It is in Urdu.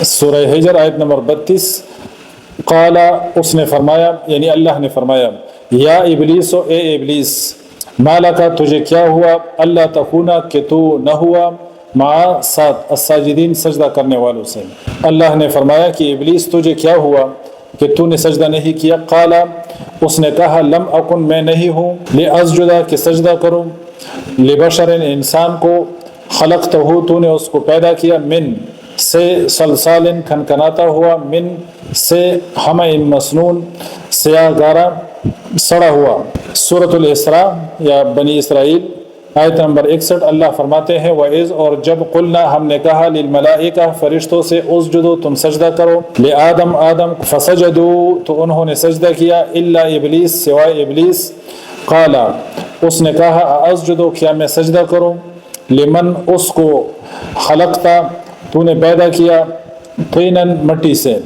سورہ ہجر آیت نمبر 32، قال اس نے فرمایا، یعنی اللہ نے فرمایا، یا ابلیس و اے ابلیس، ما لکا تجھے کیا ہوا، اللہ تکونا کہ تو نہ ہوا، مع ساتھ الساجدین سجدہ کرنے والوں سے۔ اللہ نے فرمایا کہ ابلیس تجھے کیا ہوا کہ تو نے سجدہ نہیں کیا؟ قال اس نے کہا، لم اکن میں نہیں ہوں، لاسجدہ کہ سجدہ کروں، لبشر انسان کو، خلقتہ تو نے اس کو پیدا کیا، من سے سلسال کھنکھناتا ہوا، من سے حمأ مسنون سیاہ گارا سڑا ہوا۔ سورۃ الاسراء یا بنی اسرائیل آیت نمبر 61، اللہ فرماتے ہیں، وَإِذْ اور جب قلنا ہم نے کہا، للملائکہ فرشتوں سے، اسجدوا تم سجدہ کرو، لآدم آدم فسجدوا تو انہوں نے سجدہ کیا، الا ابلیس سوائے ابلیس، قال اس نے کہا، اسجدوا کیا میں سجدہ کروں، لمن اس کو، خلقتا تو نے پیدا کیا، طینا مٹی سے،